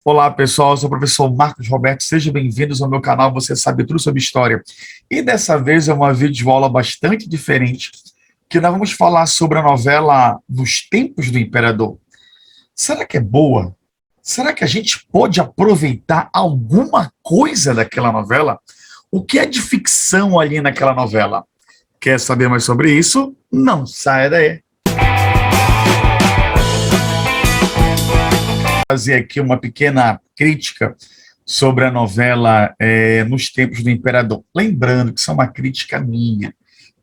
Olá, pessoal. Eu sou o professor Marcos Roberto. Sejam bem-vindos ao meu canal Você Sabe Tudo Sobre História. E dessa vez é uma videoaula bastante diferente, que nós vamos falar sobre a novela Nos Tempos do Imperador. Será que é boa? Será que a gente pode aproveitar alguma coisa daquela novela? O que é de ficção ali naquela novela? Quer saber mais sobre isso? Não saia daí. Fazer aqui uma pequena crítica sobre a novela Nos Tempos do Imperador. Lembrando que isso é uma crítica minha.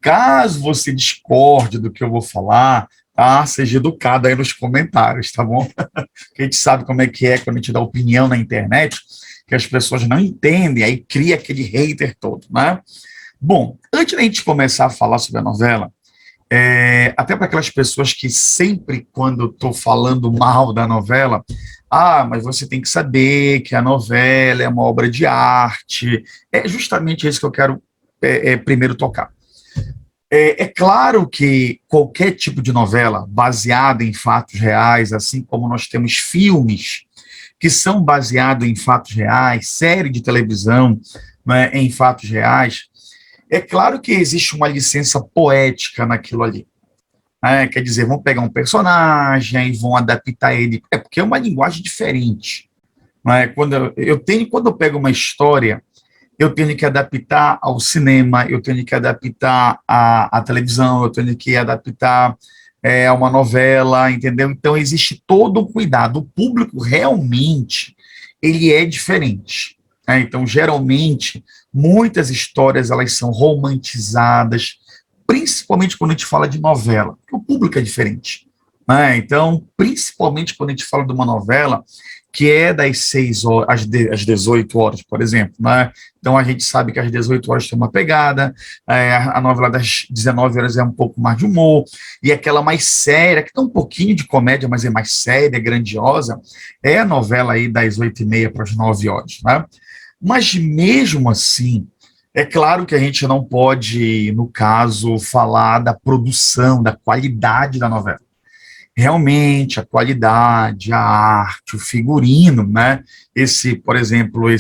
Caso você discorde do que eu vou falar, tá? Seja educado aí nos comentários, tá bom? Porque a gente sabe como é que é quando a gente dá opinião na internet, que as pessoas não entendem, aí cria aquele hater todo, né? Bom, antes da gente começar a falar sobre a novela, até para aquelas pessoas que sempre, quando estou falando mal da novela, mas você tem que saber que a novela é uma obra de arte. É justamente isso que eu quero primeiro tocar. É claro que qualquer tipo de novela baseada em fatos reais, assim como nós temos filmes que são baseados em fatos reais, série de televisão, né, em fatos reais, é claro que existe uma licença poética naquilo ali. Quer dizer, vão pegar um personagem e vão adaptar ele, porque é uma linguagem diferente. Quando eu pego uma história, eu tenho que adaptar ao cinema, eu tenho que adaptar à televisão, eu tenho que adaptar a uma novela, entendeu? Então, existe todo um cuidado. O público realmente, ele é diferente. Então, geralmente, muitas histórias, elas são romantizadas, principalmente quando a gente fala de novela, porque o público é diferente. Então, principalmente quando a gente fala de uma novela que é das 6 horas às 18 horas, por exemplo. Então, a gente sabe que às 18 horas tem uma pegada, a novela das 19 horas é um pouco mais de humor, e aquela mais séria, que tem um pouquinho de comédia, mas é mais séria, grandiosa, é a novela aí das 8h30 para as 9 horas. Mas, mesmo assim, é claro que a gente não pode, no caso, falar da produção, da qualidade da novela. Realmente, a qualidade, a arte, o figurino, né? Por exemplo,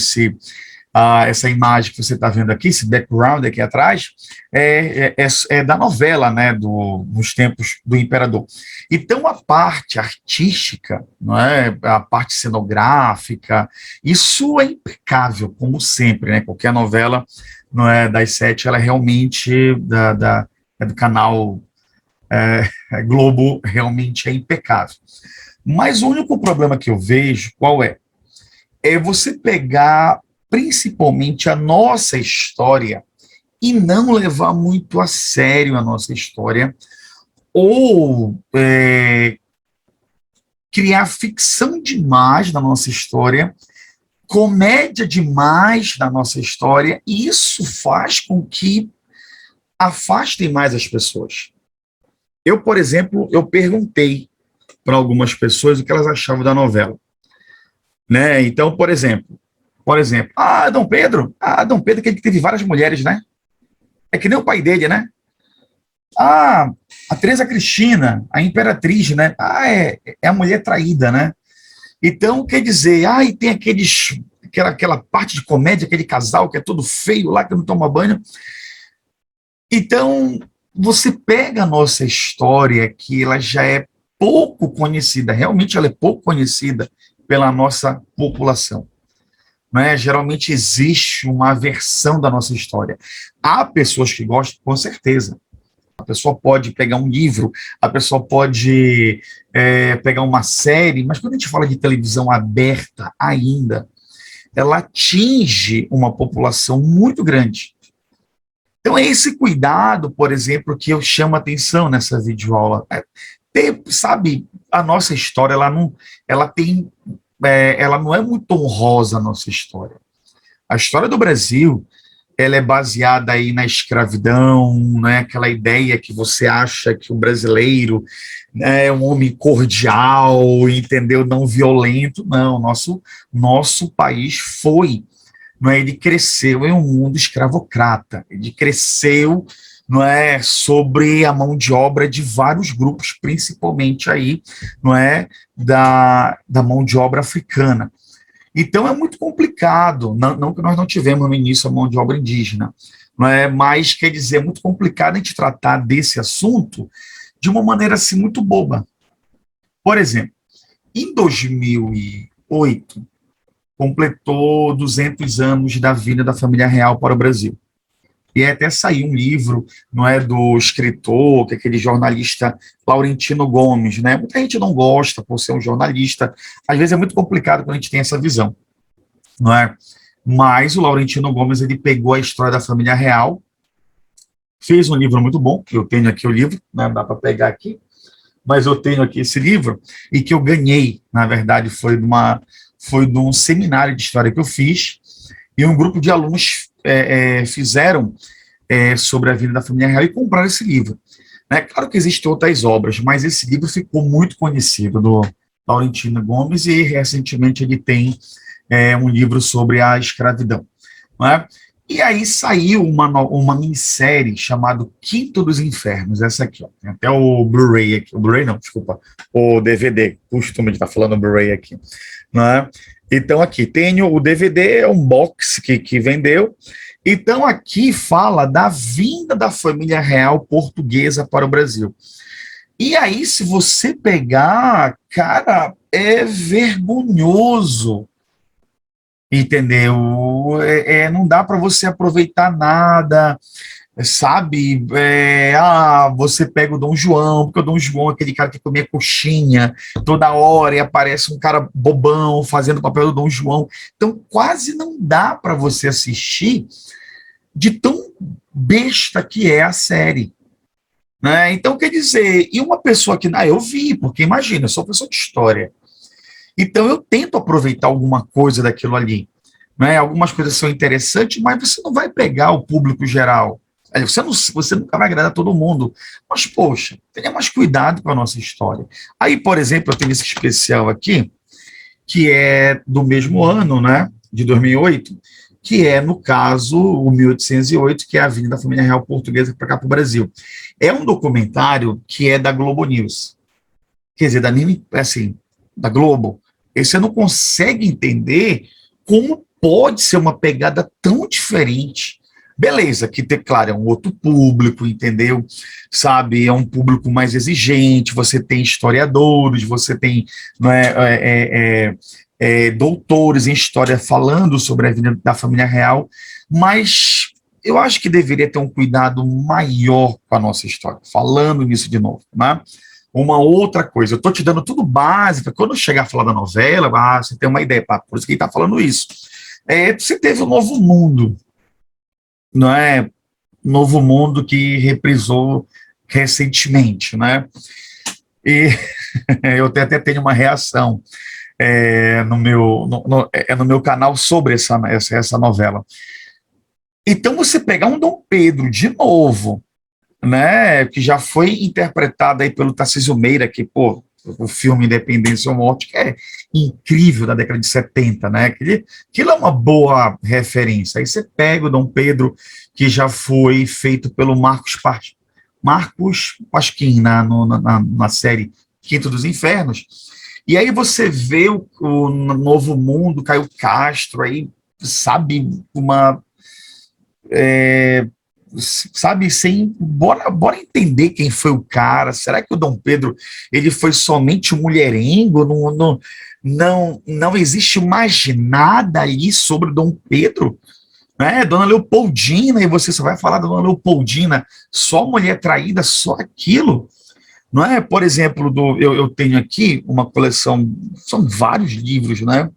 essa imagem que você está vendo aqui, esse background aqui atrás, é da novela, né? Nos Tempos do Imperador. Então, a parte artística, não é? A parte cenográfica, isso é impecável, como sempre, né? Qualquer novela, não é, das 7, ela é realmente é do canal Globo, realmente é impecável. Mas o único problema que eu vejo, qual é? É você pegar principalmente a nossa história e não levar muito a sério a nossa história, ou criar ficção demais na nossa história, comédia demais na nossa história, e isso faz com que afastem mais as pessoas. Eu, por exemplo, eu perguntei para algumas pessoas o que elas achavam da novela, né? Então, Dom Pedro que teve várias mulheres, né? É que nem o pai dele, né? Ah, a Teresa Cristina, a imperatriz, né? É a mulher traída, né? Então, quer dizer, e tem aquela parte de comédia, aquele casal que é todo feio lá, que não toma banho. Então, você pega a nossa história, que ela já é pouco conhecida, realmente ela é pouco conhecida pela nossa população. Geralmente existe uma versão da nossa história. Há pessoas que gostam, com certeza. A pessoa pode pegar um livro, a pessoa pode pegar uma série, mas quando a gente fala de televisão aberta ainda, ela atinge uma população muito grande. Então, é esse cuidado, por exemplo, que eu chamo a atenção nessa videoaula. Sabe, a nossa história, ela não é muito honrosa, a nossa história. A história do Brasil, ela é baseada aí na escravidão, né? Aquela ideia que você acha que o brasileiro, né, é um homem cordial, entendeu? Não violento. Não, nosso país foi, não é? Ele cresceu em um mundo escravocrata, ele cresceu, não é, sobre a mão de obra de vários grupos, principalmente aí, não é, da mão de obra africana. Então é muito complicado, não que nós não tivemos no início a mão de obra indígena, não é? Mas quer dizer, é muito complicado a gente tratar desse assunto de uma maneira assim muito boba. Por exemplo, em 2008, completou 200 anos da vinda da família real para o Brasil. E até saiu um livro, não é, do escritor, que é aquele jornalista Laurentino Gomes, né? Muita gente não gosta por ser um jornalista. Às vezes é muito complicado quando a gente tem essa visão, não é? Mas o Laurentino Gomes, ele pegou a história da família real, fez um livro muito bom, que eu tenho aqui o livro, né? Dá para pegar aqui, mas eu tenho aqui esse livro, e que eu ganhei, na verdade, foi de um seminário de história que eu fiz, e um grupo de alunos fizeram sobre a vida da família real e compraram esse livro. Né? Claro que existem outras obras, mas esse livro ficou muito conhecido, do Laurentino Gomes, e recentemente ele tem um livro sobre a escravidão. Né? E aí saiu uma minissérie chamada Quinto dos Infernos, essa aqui, ó. Tem até o Blu-ray aqui, o Blu-ray não, desculpa, o DVD, costume de estar falando Blu-ray aqui. Né? Então aqui, tem o DVD, é um box que vendeu. Então aqui fala da vinda da família real portuguesa para o Brasil. E aí, se você pegar, cara, é vergonhoso. Entendeu? Não dá para você aproveitar nada, sabe? Você pega o Dom João, porque o Dom João é aquele cara que comia coxinha toda hora e aparece um cara bobão fazendo o papel do Dom João. Então, quase não dá para você assistir de tão besta que é a série. Né? Então, quer dizer, e uma pessoa que. Eu vi, porque imagina, eu sou professor de história. Então, eu tento aproveitar alguma coisa daquilo ali. Né? Algumas coisas são interessantes, mas você não vai pegar o público geral. Você nunca vai agradar todo mundo. Mas, poxa, tenha mais cuidado com a nossa história. Aí, por exemplo, eu tenho esse especial aqui, que é do mesmo ano, né, de 2008, que é, no caso, o 1808, que é a vinda da família real portuguesa para cá para o Brasil. É um documentário que é da Globo News. Quer dizer, assim, da Globo. E você não consegue entender como pode ser uma pegada tão diferente. Beleza, que, claro, é um outro público, entendeu? Sabe, é um público mais exigente, você tem historiadores, você tem não doutores em história falando sobre a vida da família real, mas eu acho que deveria ter um cuidado maior com a nossa história, falando nisso de novo, né? Uma outra coisa, eu estou te dando tudo básico, quando eu chegar a falar da novela, você tem uma ideia, por isso que ele está falando isso. Você teve o Novo Mundo, não é? Novo Mundo que reprisou recentemente, né? E eu até tenho uma reação no meu canal sobre essa novela. Então, você pegar um Dom Pedro de novo, né, que já foi interpretado aí pelo Tarcísio Meira, que, pô, o filme Independência ou Morte, que é incrível, da década de 70, né, aquilo é uma boa referência. Aí você pega o Dom Pedro, que já foi feito pelo Marcos Pasquim na série Quinto dos Infernos, e aí você vê o Novo Mundo, Caio Castro, aí, sabe, sabe, bora entender quem foi o cara. Será que o Dom Pedro ele foi somente um mulherengo? Não existe mais nada ali sobre o Dom Pedro, né? Dona Leopoldina, e você só vai falar da Dona Leopoldina, só mulher traída, só aquilo, não é? Por exemplo, eu tenho aqui uma coleção, são vários livros, né?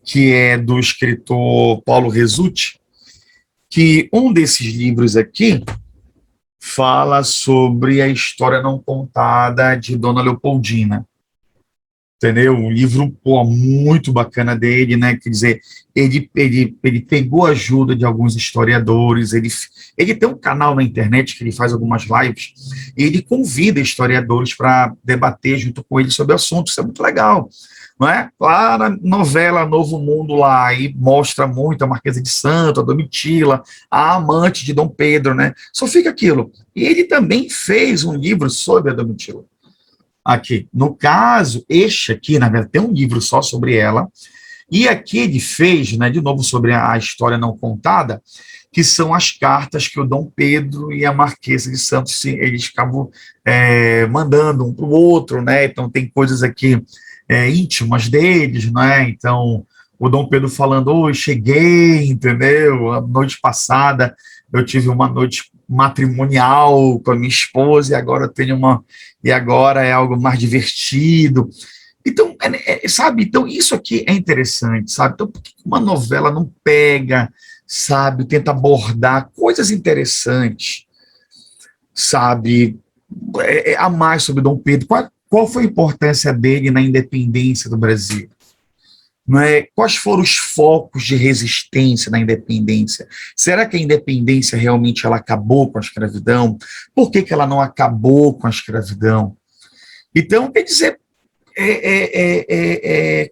Que é do escritor Paulo Resutti, que um desses livros aqui fala sobre a história não contada de Dona Leopoldina. Entendeu? Um livro, pô, muito bacana dele, né? Quer dizer, ele pegou a ajuda de alguns historiadores, ele tem um canal na internet que ele faz algumas lives, e ele convida historiadores para debater junto com ele sobre o assunto. Isso é muito legal. Não é? Lá na novela Novo Mundo, lá, aí mostra muito a Marquesa de Santo, a Domitila, a amante de Dom Pedro, né? Só fica aquilo. E ele também fez um livro sobre a Domitila. Aqui, no caso, este aqui, na verdade, tem um livro só sobre ela, E aqui ele fez, né, de novo sobre a história não contada, que são as cartas que o Dom Pedro e a Marquesa de Santos, eles ficavam mandando um para o outro, né? Então tem coisas aqui íntimas deles, né? Então o Dom Pedro falando, oi, cheguei, entendeu? A noite passada eu tive uma noite matrimonial com a minha esposa e agora é algo mais divertido. Então, sabe, então isso aqui é interessante, sabe? Então, por que uma novela não pega, sabe, tenta abordar coisas interessantes, sabe, a mais sobre Dom Pedro? Qual foi a importância dele na independência do Brasil? Não é? Quais foram os focos de resistência na independência? Será que a independência realmente ela acabou com a escravidão? Por que ela não acabou com a escravidão? Então, quer dizer,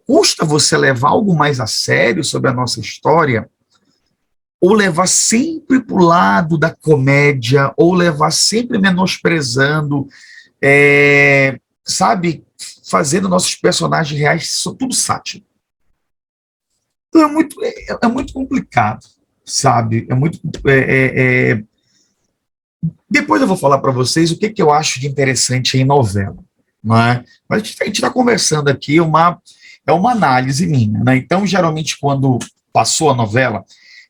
custa você levar algo mais a sério sobre a nossa história, ou levar sempre para o lado da comédia, ou levar sempre menosprezando, sabe, fazendo nossos personagens reais tudo sátira. Então é muito complicado, sabe? Depois eu vou falar para vocês o que eu acho de interessante em novela, não é? Mas a gente está conversando aqui, é uma análise minha, né? Então, geralmente, quando passou a novela,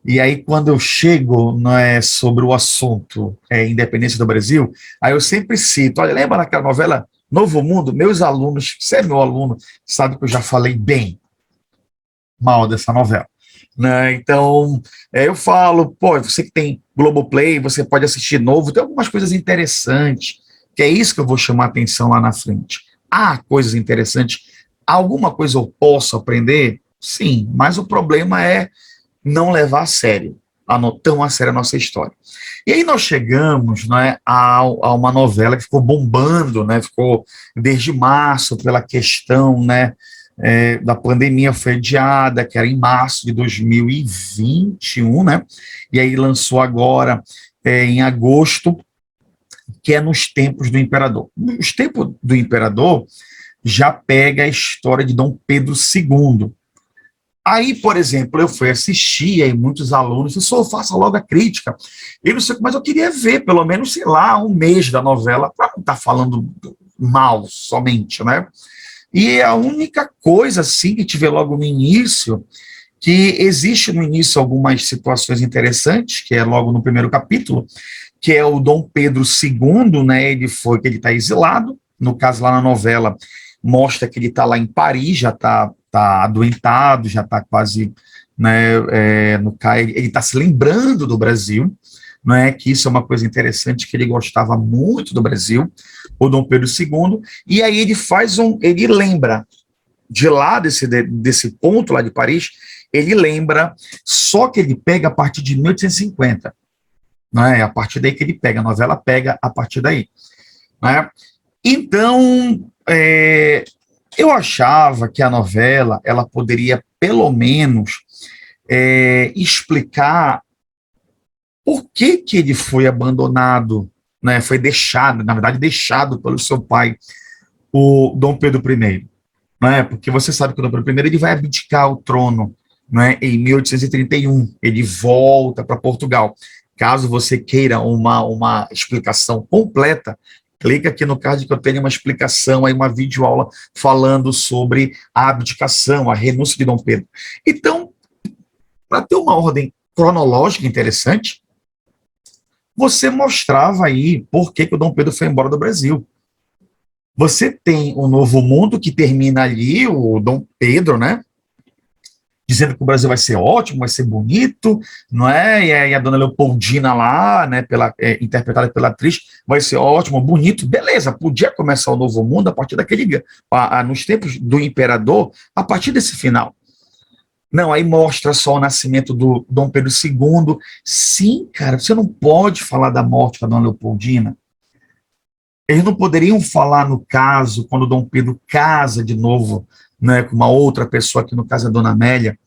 e aí quando eu chego, não é, sobre o assunto Independência do Brasil, aí eu sempre cito, olha, lembra daquela novela Novo Mundo? Meus alunos, você é meu aluno, sabe que eu já falei bem mal dessa novela, né? Então, eu falo, pô, você que tem Globoplay, você pode assistir novo, tem algumas coisas interessantes, que é isso que eu vou chamar a atenção lá na frente. Há coisas interessantes, alguma coisa eu posso aprender? Sim, mas o problema é não levar a sério, tão a sério a nossa história. E aí nós chegamos, né, a uma novela que ficou bombando, né, ficou desde março pela questão, né, da pandemia, foi adiada, que era em março de 2021, né? E aí lançou agora em agosto, que é Nos Tempos do Imperador. Nos Tempos do Imperador já pega a história de Dom Pedro II. Aí, por exemplo, eu fui assistir, aí muitos alunos, professor, faça logo a crítica. Eu não sei, mas eu queria ver pelo menos, sei lá, um mês da novela, para não estar falando mal somente, né? E a única coisa, assim, que tive logo no início, que existe no início algumas situações interessantes, que é logo no primeiro capítulo, que é o Dom Pedro II, né, ele está exilado, no caso lá na novela, mostra que ele está lá em Paris, já está adoentado, já está quase, né, ele está se lembrando do Brasil, não é, que isso é uma coisa interessante, que ele gostava muito do Brasil, o Dom Pedro II, e aí ele lembra de lá, desse ponto lá de Paris, ele lembra, só que ele pega a partir de 1850, não é? A partir daí que ele pega, a novela pega a partir daí, não é? Então, eu achava que a novela, ela poderia, pelo menos, explicar por que ele foi abandonado, né? Foi deixado, na verdade, deixado pelo seu pai, o Dom Pedro I, né? Porque você sabe que o Dom Pedro I ele vai abdicar o trono, né? Em 1831, ele volta para Portugal. Caso você queira uma explicação completa, clica aqui no card que eu tenho uma explicação, aí uma videoaula falando sobre a abdicação, a renúncia de Dom Pedro. Então, para ter uma ordem cronológica interessante, você mostrava aí por que o Dom Pedro foi embora do Brasil. Você tem o Novo Mundo, que termina ali, o Dom Pedro, né? Dizendo que o Brasil vai ser ótimo, vai ser bonito, não é? E aí a dona Leopoldina lá, né, interpretada pela atriz, vai ser ótimo, bonito, beleza, podia começar o Novo Mundo a partir nos tempos do Imperador, a partir desse final. Não, aí mostra só o nascimento do Dom Pedro II. Sim, cara, você não pode falar da morte da dona Leopoldina. Eles não poderiam falar no caso, quando Dom Pedro casa de novo, né, com uma outra pessoa, que no caso é a Dona Amélia.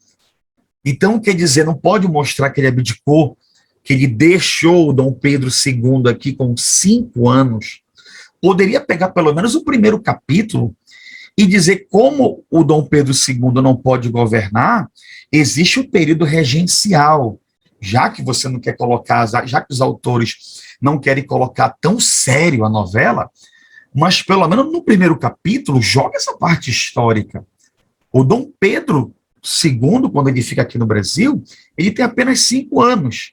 Então, quer dizer, não pode mostrar que ele abdicou, que ele deixou o Dom Pedro II aqui com 5 anos. Poderia pegar pelo menos o primeiro capítulo e dizer como o Dom Pedro II não pode governar, existe o período regencial, já que você não quer colocar, já que os autores não querem colocar tão sério a novela, mas pelo menos no primeiro capítulo, joga essa parte histórica. O Dom Pedro II, quando ele fica aqui no Brasil, ele tem apenas 5 anos.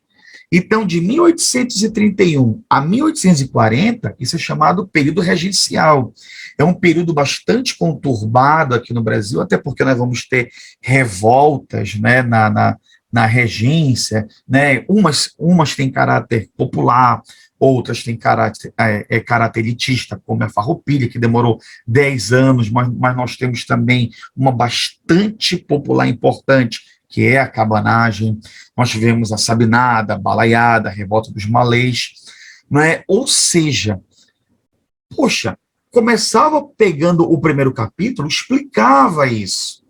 Então, de 1831 a 1840, isso é chamado período regencial. É um período bastante conturbado aqui no Brasil, até porque nós vamos ter revoltas, né, na regência, né? Umas têm caráter popular, outras têm caráter elitista, como a Farroupilha, que demorou 10 anos, mas nós temos também uma bastante popular importante, que é a cabanagem. Nós tivemos a Sabinada, a Balaiada, a Revolta dos Malês, não é? Ou seja, poxa, começava pegando o primeiro capítulo, explicava isso.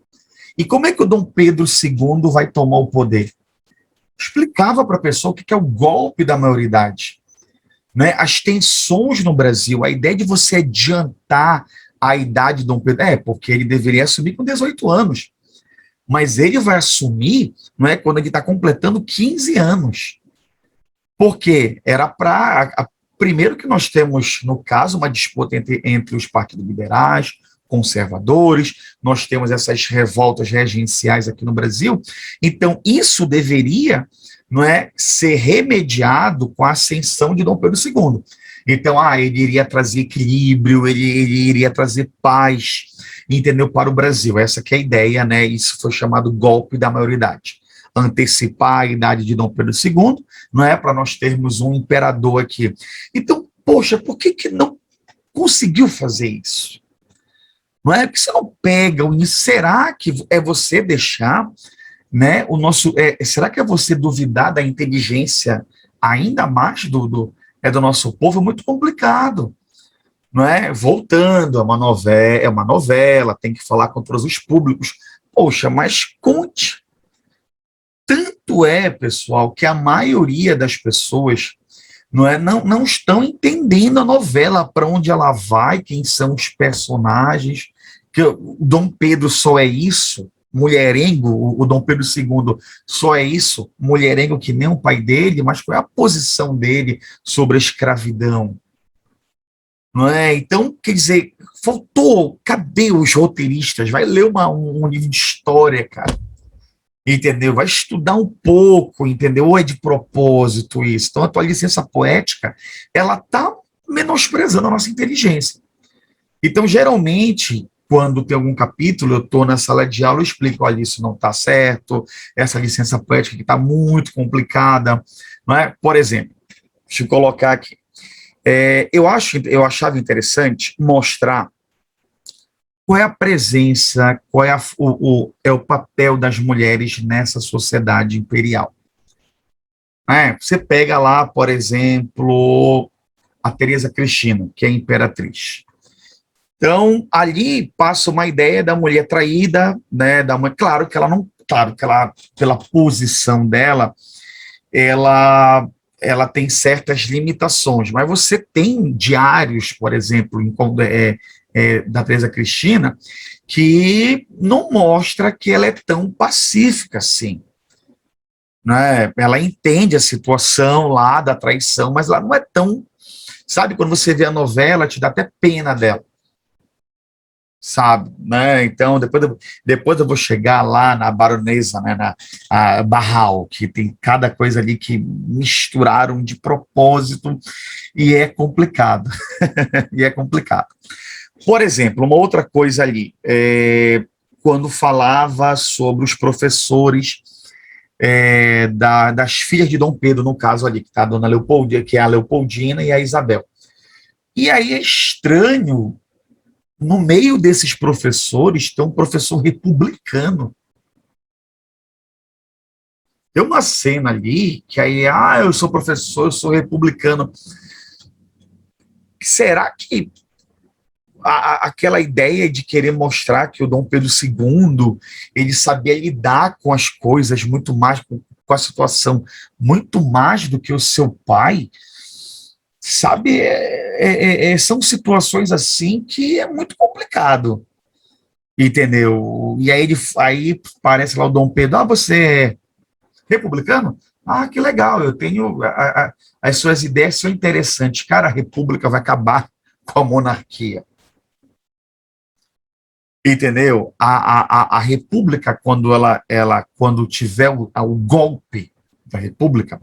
E como é que o Dom Pedro II vai tomar o poder? Explicava para a pessoa o que é o golpe da maioridade, né? As tensões no Brasil, a ideia de você adiantar a idade de Dom Pedro, porque ele deveria assumir com 18 anos, mas ele vai assumir, não é, quando ele está completando 15 anos, porque era para... Primeiro que nós temos, no caso, uma disputa entre os partidos liberais, conservadores, nós temos essas revoltas regenciais aqui no Brasil, então isso deveria, não é, ser remediado com a ascensão de Dom Pedro II. Então, ele iria trazer equilíbrio, ele iria trazer paz, entendeu, para o Brasil. Essa que é a ideia, né? Isso foi chamado golpe da maioridade. Antecipar a idade de Dom Pedro II, não é, para nós termos um imperador aqui. Então, poxa, por que não conseguiu fazer isso? Não é? Porque você não pega o início. Será que é você deixar, né, o nosso... será que é você duvidar da inteligência ainda mais do nosso povo? É muito complicado, não é? Voltando, é uma novela, tem que falar com todos os públicos. Poxa, mas conte. Tanto é, pessoal, que a maioria das pessoas não estão entendendo a novela, para onde ela vai, quem são os personagens, que o Dom Pedro só é isso, mulherengo, o Dom Pedro II só é isso, mulherengo que nem o pai dele, mas qual é a posição dele sobre a escravidão? Não é? Então, quer dizer, faltou, cadê os roteiristas? Vai ler um livro de história, cara. Entendeu? Vai estudar um pouco, entendeu? Ou é de propósito isso. Então, a tua licença poética, ela está menosprezando a nossa inteligência. Então, geralmente, quando tem algum capítulo, eu estou na sala de aula, eu explico, olha, isso não está certo, essa licença poética que está muito complicada, não é? Por exemplo, deixa eu colocar aqui. Eu achava interessante mostrar qual é a presença, qual é, o papel das mulheres nessa sociedade imperial. Você pega lá, por exemplo, a Teresa Cristina, que é a imperatriz. Então, ali passa uma ideia da mulher traída, né, claro que ela, pela posição dela, ela tem certas limitações, mas você tem diários, por exemplo, da Teresa Cristina, que não mostra que ela é tão pacífica assim. Né? Ela entende a situação lá da traição, mas ela não é tão... Sabe, quando você vê a novela, te dá até pena dela. Sabe, né? Então, depois eu vou chegar lá na baronesa, né, a Barral, que tem cada coisa ali que misturaram de propósito, e é complicado. E é complicado. Por exemplo, uma outra coisa ali, quando falava sobre os professores das filhas de Dom Pedro, no caso ali, que está a dona Leopoldina, que é a Leopoldina e a Isabel. E aí é estranho, no meio desses professores, tem um professor republicano. Tem uma cena ali, que aí, eu sou professor, eu sou republicano. Será que aquela ideia de querer mostrar que o Dom Pedro II, ele sabia lidar com as coisas muito mais, com a situação, muito mais do que o seu pai, sabe? São situações assim que é muito complicado. entendeu? E aí, aí parece lá o Dom Pedro, você é republicano? Ah, que legal, eu tenho, as suas ideias são interessantes. Cara, a república vai acabar com a monarquia. Entendeu? A República, quando tiver o golpe da República,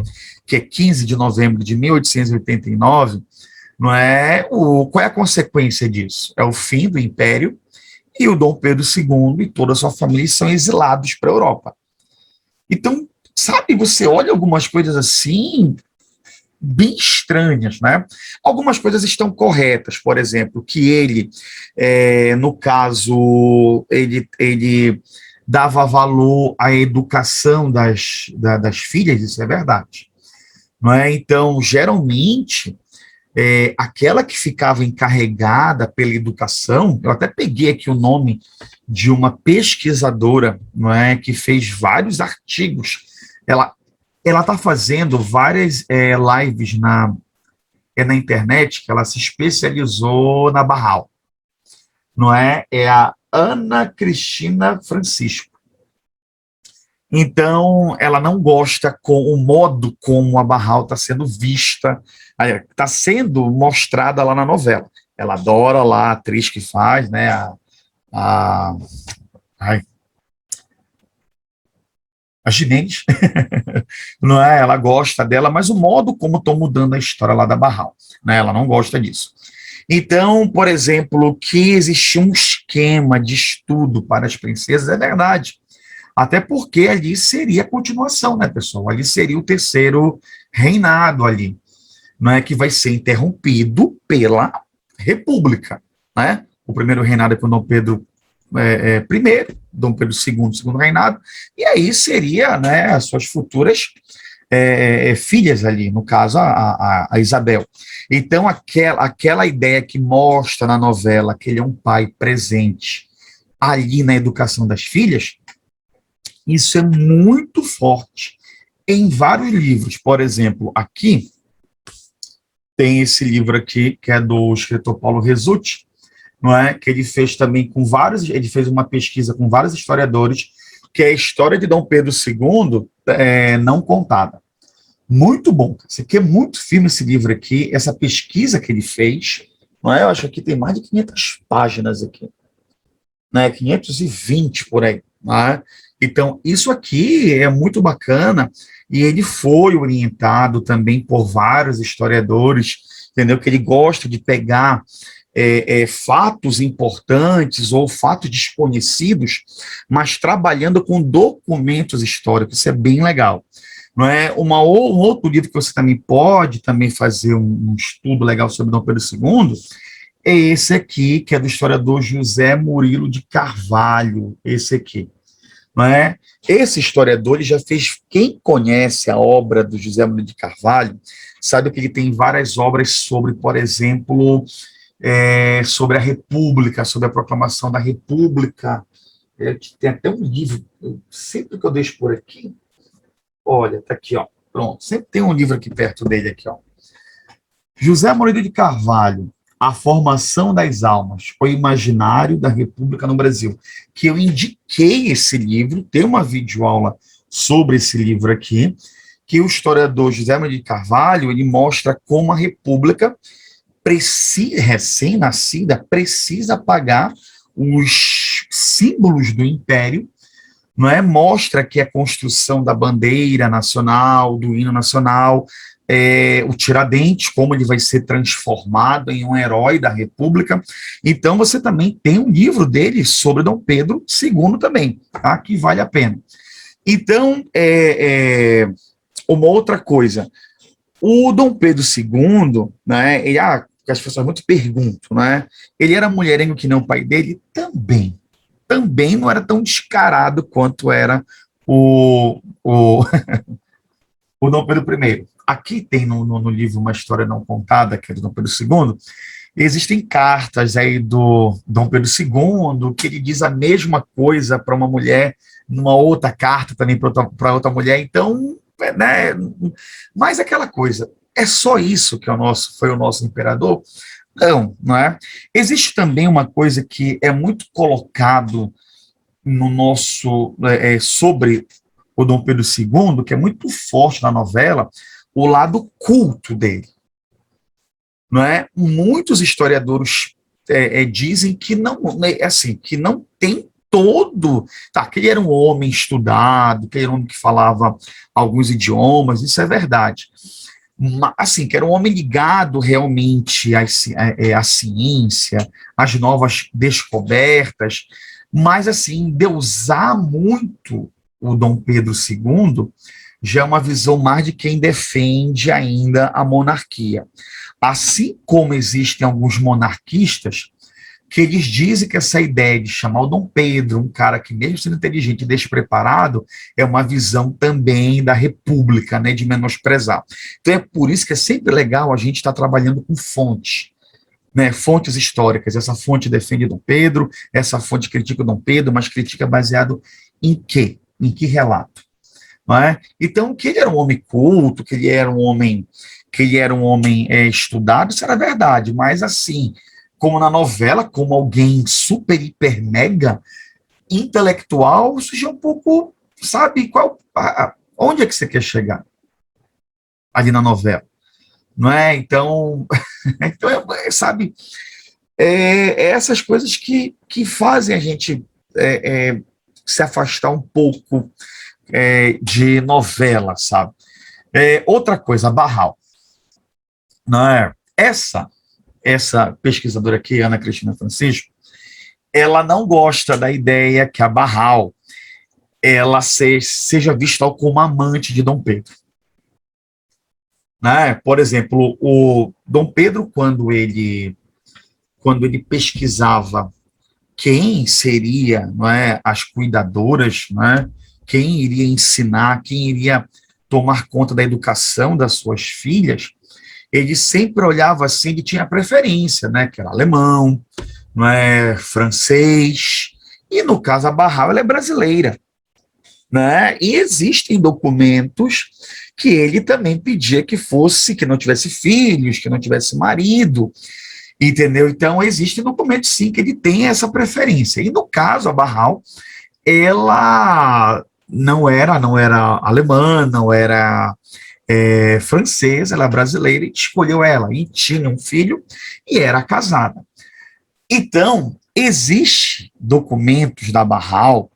que é 15 de novembro de 1889, não é qual é a consequência disso? É o fim do Império e o Dom Pedro II e toda a sua família são exilados para a Europa. Então, sabe, você olha algumas coisas assim, bem estranhas, né? Algumas coisas estão corretas, por exemplo, que ele, no caso, ele dava valor à educação das filhas, isso é verdade, não é? Então, geralmente, aquela que ficava encarregada pela educação, eu até peguei aqui o nome de uma pesquisadora, não é, que fez vários artigos. Ela está fazendo várias lives na internet, que ela se especializou na Barral, não é? É a Ana Cristina Francisco. Então, ela não gosta com o modo como a Barral está sendo vista, está sendo mostrada lá na novela. Ela adora lá a atriz que faz, né? A, ai, a Gimenez, não é? Ela gosta dela, mas o modo como estão mudando a história lá da Barral, né? Ela não gosta disso. Então, por exemplo, que existia um esquema de estudo para as princesas, é verdade. Até porque ali seria a continuação, né, pessoal? Ali seria o terceiro reinado ali, não é, que vai ser interrompido pela República, né? O primeiro reinado é com Dom Pedro I, Dom Pedro II, segundo reinado, e aí seria, né, as suas futuras filhas ali, no caso a Isabel. Então aquela ideia que mostra na novela que ele é um pai presente ali na educação das filhas, isso é muito forte em vários livros. Por exemplo, aqui tem esse livro aqui, que é do escritor Paulo Resutti, não é? Que ele fez também com vários, ele fez uma pesquisa com vários historiadores, que é a história de Dom Pedro II não contada. Muito bom. Isso aqui é muito firme, esse livro aqui, essa pesquisa que ele fez, não é? Eu acho que tem mais de 500 páginas aqui, né? 520 por aí, não é? Então, isso aqui é muito bacana, e ele foi orientado também por vários historiadores, entendeu? Que ele gosta de pegar fatos importantes ou fatos desconhecidos, mas trabalhando com documentos históricos, isso é bem legal. Não é? Um outro livro que você também pode também fazer um estudo legal sobre Dom Pedro II é esse aqui, que é do historiador José Murilo de Carvalho, esse aqui. Não é? Esse historiador ele já fez, quem conhece a obra do José Murilo de Carvalho, sabe que ele tem várias obras sobre, por exemplo, sobre a República, sobre a proclamação da República. Tem até um livro, sempre que eu deixo por aqui, olha, tá aqui, ó, pronto, sempre tem um livro aqui perto dele, aqui, ó. José Murilo de Carvalho, A Formação das Almas, o Imaginário da República no Brasil, que eu indiquei esse livro, tem uma videoaula sobre esse livro aqui, que o historiador José Murilo de Carvalho, ele mostra como a República recém-nascida precisa pagar os símbolos do Império, não é? Mostra que a construção da bandeira nacional, do hino nacional, o Tiradentes, como ele vai ser transformado em um herói da República. Então, você também tem um livro dele sobre Dom Pedro II também, tá? Que vale a pena. Então, uma outra coisa, o Dom Pedro II, né, que as pessoas muito perguntam, né? Ele era mulherengo que nem o pai dele? Também não era tão descarado quanto era o Dom Pedro I. Aqui tem no livro Uma História Não Contada, que é do Dom Pedro II, existem cartas aí do Dom Pedro II, que ele diz a mesma coisa para uma mulher, numa outra carta também para outra mulher. Então, né, mas aquela coisa, é só isso que foi o nosso imperador? Não, não é? Existe também uma coisa que é muito colocado no nosso sobre o Dom Pedro II, que é muito forte na novela, o lado culto dele, não é? Muitos historiadores dizem que não, né, assim, que não tem todo, tá, que ele era um homem estudado, que ele era um homem que falava alguns idiomas, isso é verdade. Assim, que era um homem ligado realmente à ciência, às novas descobertas, mas, assim, deusar muito o Dom Pedro II já é uma visão mais de quem defende ainda a monarquia. Assim como existem alguns monarquistas que eles dizem que essa ideia de chamar o Dom Pedro, um cara que mesmo sendo inteligente e despreparado, é uma visão também da república, né, de menosprezar. Então é por isso que é sempre legal a gente estar trabalhando com fontes, né, fontes históricas. Essa fonte defende Dom Pedro, essa fonte critica o Dom Pedro, mas critica baseado em quê? Em que relato? Não é? Então, que ele era um homem culto, que ele era um homem estudado, isso era verdade, mas assim, como na novela, como alguém super, hiper, mega intelectual, isso já é um pouco, sabe, onde é que você quer chegar ali na novela? Não é? Então, então sabe, essas coisas que fazem a gente se afastar um pouco de novela, sabe? Outra coisa, Barral. Não é? Essa pesquisadora aqui, Ana Cristina Francisco, ela não gosta da ideia que a Barral ela seja vista como amante de Dom Pedro. Né? Por exemplo, o Dom Pedro, quando ele pesquisava quem seria, não é, as cuidadoras, não é, quem iria ensinar, quem iria tomar conta da educação das suas filhas, ele sempre olhava assim, ele tinha preferência, né, que era alemão, não é, francês, e no caso a Barral ela é brasileira, né? E existem documentos que ele também pedia que não tivesse filhos, que não tivesse marido, entendeu? Então existem documentos sim que ele tem essa preferência. E no caso a Barral, ela não era alemã, não era francesa, ela é brasileira e escolheu ela e tinha um filho e era casada. Então, existe documentos da Barral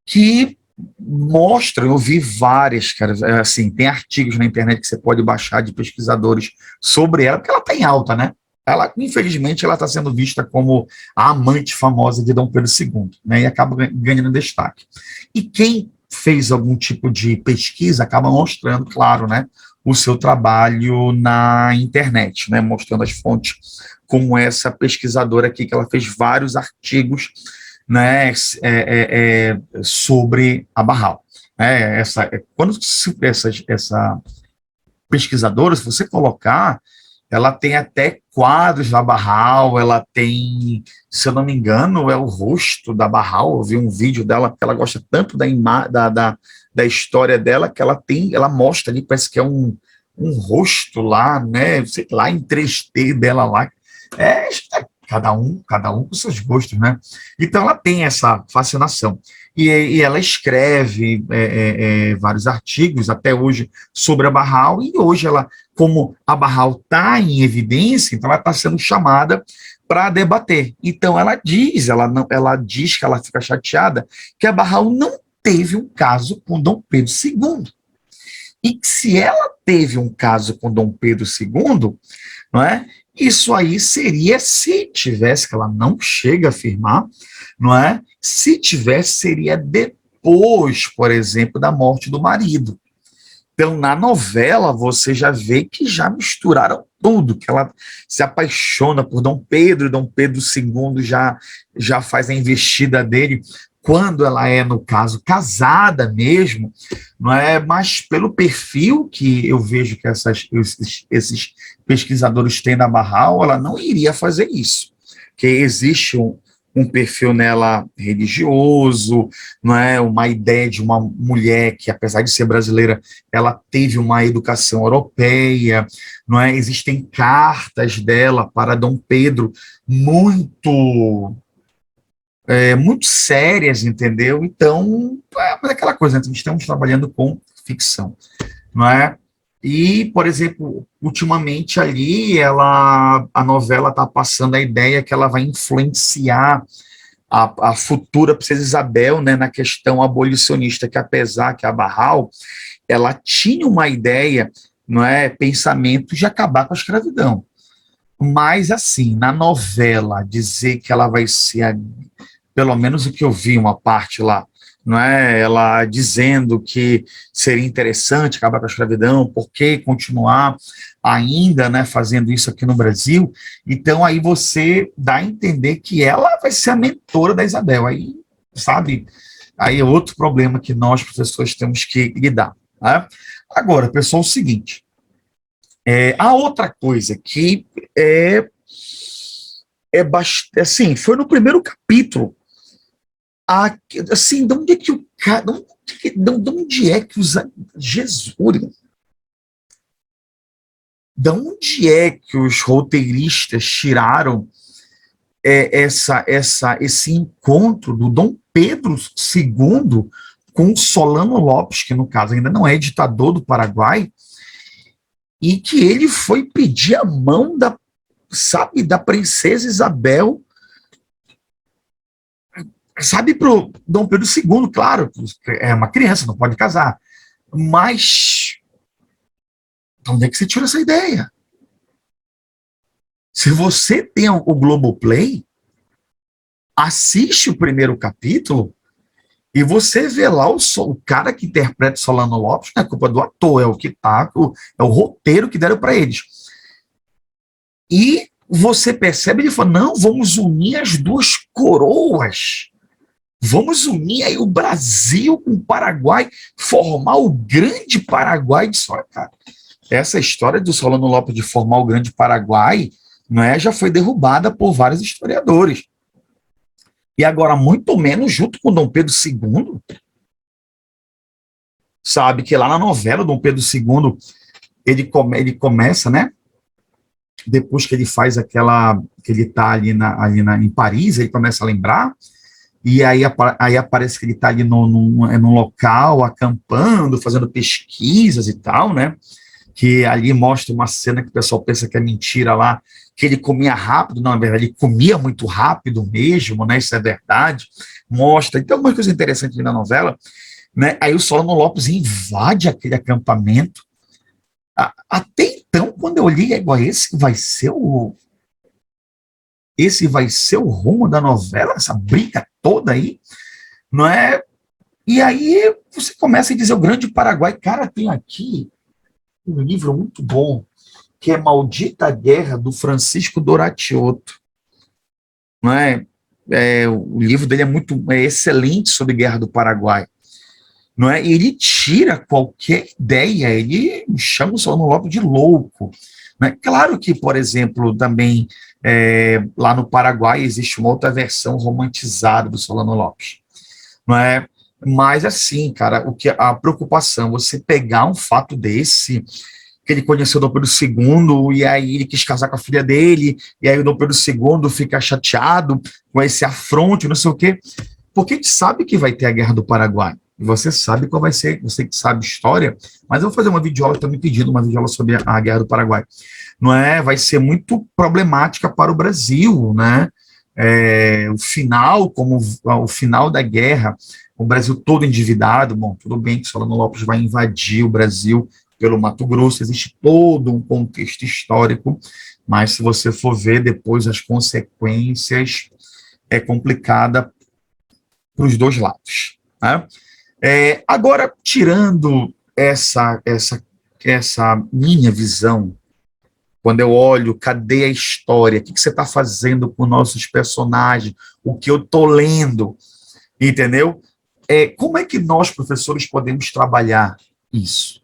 que mostram, eu vi várias, cara, assim, tem artigos na internet que você pode baixar de pesquisadores sobre ela, porque ela está em alta, né? Ela, infelizmente, ela está sendo vista como a amante famosa de Dom Pedro II, né? E acaba ganhando destaque. E quem fez algum tipo de pesquisa acaba mostrando, claro, né, o seu trabalho na internet, né, mostrando as fontes, como essa pesquisadora aqui, que ela fez vários artigos, né, sobre a Barral. Quando essa pesquisadora, se você colocar, ela tem até quadros da Barral, ela tem, se eu não me engano, é o rosto da Barral. Eu vi um vídeo dela, que ela gosta tanto da história dela, que ela mostra ali, parece que é um rosto lá, né, sei lá, em 3D dela lá. É, cada um com seus gostos, né? Então ela tem essa fascinação. E ela escreve vários artigos até hoje sobre a Barral, e hoje ela, como a Barral está em evidência, então ela está sendo chamada para debater. Então ela diz que ela fica chateada que a Barral não teve um caso com Dom Pedro II. E que se ela teve um caso com Dom Pedro II, não é? Isso aí seria, se tivesse, que ela não chega a afirmar, não é? Se tivesse, seria depois, por exemplo, da morte do marido. Então, na novela, você já vê que já misturaram tudo, que ela se apaixona por Dom Pedro, e Dom Pedro II já faz a investida dele, quando ela é, no caso, casada mesmo, não é? Mas pelo perfil que eu vejo que esses pesquisadores têm na Barral, ela não iria fazer isso, que existe um perfil nela religioso, não é uma ideia de uma mulher que, apesar de ser brasileira, ela teve uma educação europeia, não é? Existem cartas dela para Dom Pedro muito sérias, entendeu? Então, mas é aquela coisa, né? Estamos trabalhando com ficção, não é? E, por exemplo, ultimamente ali, a novela está passando a ideia que ela vai influenciar a futura princesa Isabel, né, na questão abolicionista, que apesar que a Barral, ela tinha uma ideia, não é, pensamento de acabar com a escravidão. Mas, assim, na novela, dizer que ela vai ser pelo menos o que eu vi, uma parte lá, não é? Ela dizendo que seria interessante acabar com a escravidão, por que continuar ainda, né, fazendo isso aqui no Brasil? Então aí você dá a entender que ela vai ser a mentora da Isabel, aí, sabe? Aí é outro problema que nós, professores, temos que lidar. Né? Agora, pessoal, é o seguinte, a outra coisa que assim, foi no primeiro capítulo, assim, de onde é que o cara, de onde é que os Jesus, de onde é que os roteiristas tiraram esse encontro do Dom Pedro II com Solano Lopes, que no caso ainda não é ditador do Paraguai, e que ele foi pedir a mão da princesa Isabel, sabe, para o Dom Pedro II, claro, é uma criança, não pode casar, mas de onde é que você tira essa ideia? Se você tem o Globoplay, assiste o primeiro capítulo e você vê lá o cara que interpreta Solano Lopes, não é culpa do ator, é o que tá, é o roteiro que deram para eles. E você percebe, ele fala, não, vamos unir as duas coroas. Vamos unir aí o Brasil com o Paraguai, formar o grande Paraguai de só, cara. Essa história do Solano Lopes de formar o grande Paraguai, não é, já foi derrubada por vários historiadores. E agora, muito menos junto com Dom Pedro II, sabe, que lá na novela, Dom Pedro II, ele começa, né, depois que ele faz que ele está em Paris, ele começa a lembrar, e aí aparece que ele está ali num local, acampando, fazendo pesquisas e tal, né, que ali mostra uma cena que o pessoal pensa que é mentira lá, que ele comia rápido, não, na verdade, ele comia muito rápido mesmo, né, isso é verdade, mostra, então uma coisa interessante ali na novela, né, aí o Solano Lopes invade aquele acampamento, até então, quando eu li, igual esse vai ser o rumo da novela, essa briga toda aí, não é? E aí você começa a dizer o Grande Paraguai, cara, tem aqui um livro muito bom, que é Maldita Guerra, do Francisco Doratioto, não é? O livro dele é excelente sobre a Guerra do Paraguai, não é? E ele tira qualquer ideia, ele chama o Solano Lopes de louco, né? Claro que, por exemplo, também lá no Paraguai existe uma outra versão romantizada do Solano Lopes, não é? Mas assim, cara, a preocupação, você pegar um fato desse, que ele conheceu o Dom Pedro II, e aí ele quis casar com a filha dele, e aí o Dom Pedro II fica chateado com esse afronte, não sei o quê, porque a gente sabe que vai ter a Guerra do Paraguai, e você sabe qual vai ser, você que sabe história, mas eu vou fazer uma videoaula, estão me pedindo uma videoaula sobre a Guerra do Paraguai, não é? Vai ser muito problemática para o Brasil, né? O final da guerra, o Brasil todo endividado, bom, tudo bem que Solano Lopes vai invadir o Brasil pelo Mato Grosso, existe todo um contexto histórico, mas se você for ver depois as consequências, é complicada para os dois lados. Né? Agora, tirando essa minha visão, quando eu olho, cadê a história? O que você está fazendo com nossos personagens? O que eu estou lendo? Entendeu? Como é que nós, professores, podemos trabalhar isso?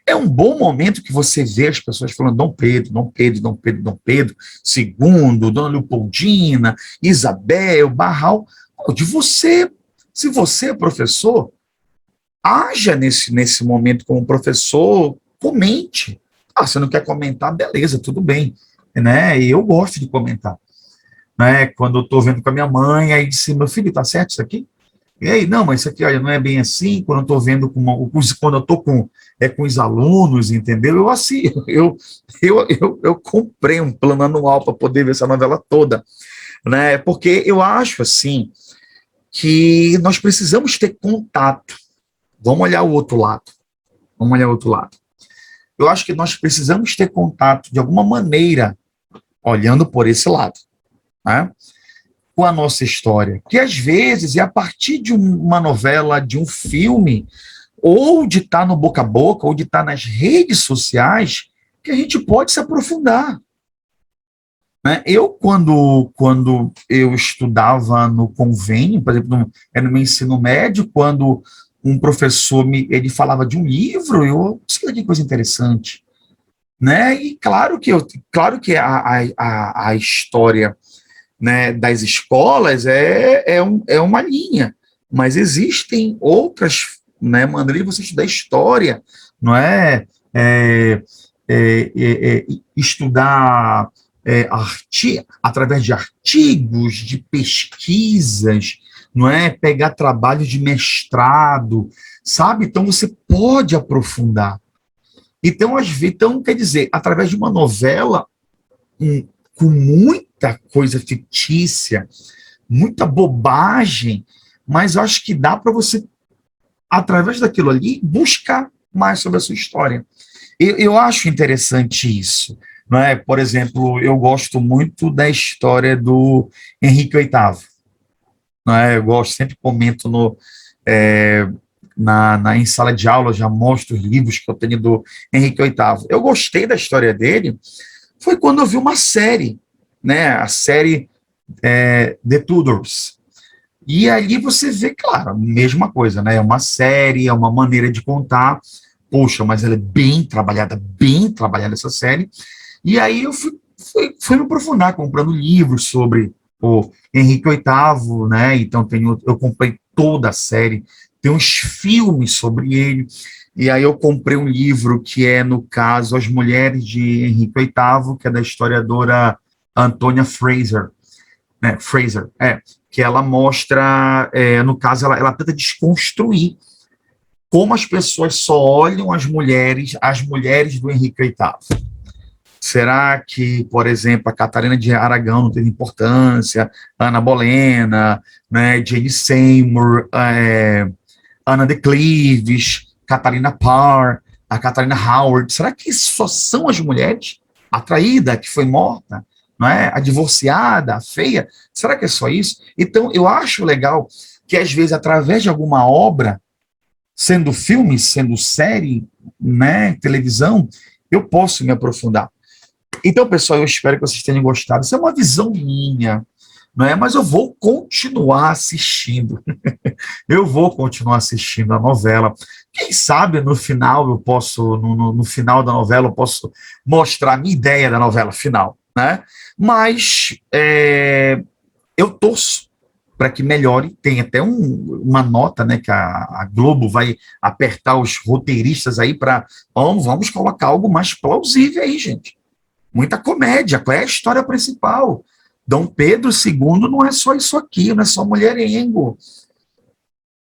É um bom momento que você vê as pessoas falando Dom Pedro, Dom Pedro, Dom Pedro, Dom Pedro II, Dona Leopoldina, Isabel, Barral. De você, se você é professor, haja nesse momento como professor, comente. Você não quer comentar, beleza, tudo bem, né? E eu gosto de comentar, né? Quando eu estou vendo com a minha mãe, aí disse, meu filho, tá certo isso aqui? E aí, não, mas isso aqui, olha, não é bem assim. Quando eu estou vendo quando eu estou com os alunos, entendeu? Eu assim, eu comprei um plano anual para poder ver essa novela toda, né? Porque eu acho assim que nós precisamos ter contato. Vamos olhar o outro lado. Vamos olhar o outro lado. Eu acho que nós precisamos ter contato de alguma maneira, olhando por esse lado, né? Com a nossa história, que às vezes é a partir de uma novela, de um filme, ou de estar no boca a boca, ou de estar nas redes sociais, que a gente pode se aprofundar, né? Eu, quando eu estudava no convênio, por exemplo, no meu ensino médio, quando um professor ele falava de um livro, eu sei que coisa interessante, né? E claro que a história, né, das escolas é uma linha, mas existem outras, né, maneiras de você estudar história, não é? Estudar através de artigos, de pesquisas, não é? Pegar trabalho de mestrado, sabe? Então você pode aprofundar. Então, quer dizer, através de uma novela, com muita coisa fictícia, muita bobagem, mas eu acho que dá para você, através daquilo ali, buscar mais sobre a sua história. Eu acho interessante isso, não é? Por exemplo, eu gosto muito da história do Henrique VIII, não é? Eu gosto, sempre comento em sala de aula, já mostro os livros que eu tenho do Henrique VIII. Eu gostei da história dele, foi quando eu vi uma série, né? A série The Tudors. E ali você vê, claro, a mesma coisa, né? É uma série, é uma maneira de contar. Poxa, mas ela é bem trabalhada essa série. E aí eu fui me aprofundar, comprando livros sobre o Henrique VIII, né? Então eu comprei toda a série, tem uns filmes sobre ele. E aí eu comprei um livro que é, no caso, As Mulheres de Henrique VIII, que é da historiadora Antônia Fraser, né? Que ela mostra, no caso, ela tenta desconstruir como as pessoas só olham as mulheres do Henrique VIII. Será que, por exemplo, a Catarina de Aragão não teve importância? Ana Bolena, né? Jane Seymour, Ana de Cleves, Catarina Parr, a Catarina Howard. Será que só são as mulheres? A traída, que foi morta, não é? A divorciada, a feia? Será que é só isso? Então, eu acho legal que, às vezes, através de alguma obra, sendo filme, sendo série, né, televisão, eu posso me aprofundar. Então, pessoal, eu espero que vocês tenham gostado. Isso é uma visão minha, não é? Mas eu vou continuar assistindo. Eu vou continuar assistindo a novela. Quem sabe no final eu posso, no final da novela, eu posso mostrar a minha ideia da novela final, né? Mas eu torço para que melhore. Tem até uma nota, né, que a Globo vai apertar os roteiristas aí para vamos colocar algo mais plausível aí, gente. Muita comédia. Qual é a história principal? Dom Pedro II não é só isso aqui, não é só mulherengo.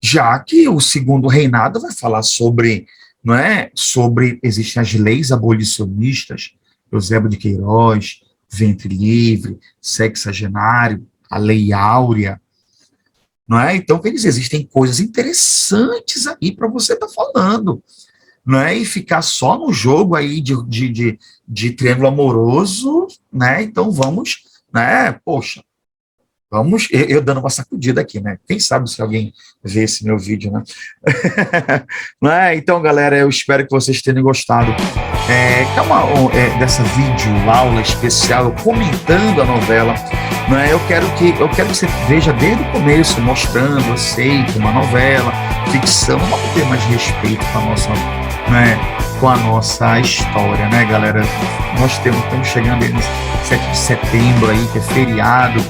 Já que o segundo reinado vai falar sobre, não é, existem as leis abolicionistas, Eusébio de Queiroz, ventre livre, sexagenário, a Lei Áurea, não é? Então, quer dizer, existem coisas interessantes aí para você estar falando, não é? E ficar só no jogo aí de triângulo amoroso, né? Então vamos, né? Poxa, vamos, eu dando uma sacudida aqui, né? Quem sabe se alguém vê esse meu vídeo, né? Não é? Então, galera, eu espero que vocês tenham gostado dessa vídeo aula especial, eu comentando a novela. Não é? Eu quero que você veja desde o começo, mostrando, eu sei que uma novela, ficção, vamos ter mais respeito com a nossa, né, com a nossa história, né, galera? Nós estamos chegando aí no 7 de setembro aí, que é feriado,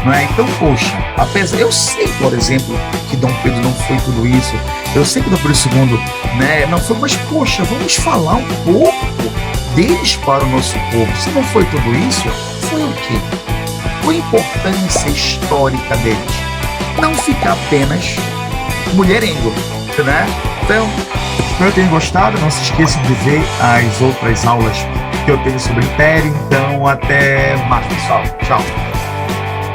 não é? Então, poxa, apesar, eu sei, por exemplo, que Dom Pedro não foi tudo isso, eu sei que Dom Pedro II, né, não foi, mas, poxa, vamos falar um pouco deles para o nosso povo. Se não foi tudo isso, foi o quê? Foi a importância histórica deles. Não ficar apenas mulherengo, né? Então, espero que tenham gostado. Não se esqueçam de ver as outras aulas que eu tenho sobre Império. Então, até mais, pessoal. Tchau.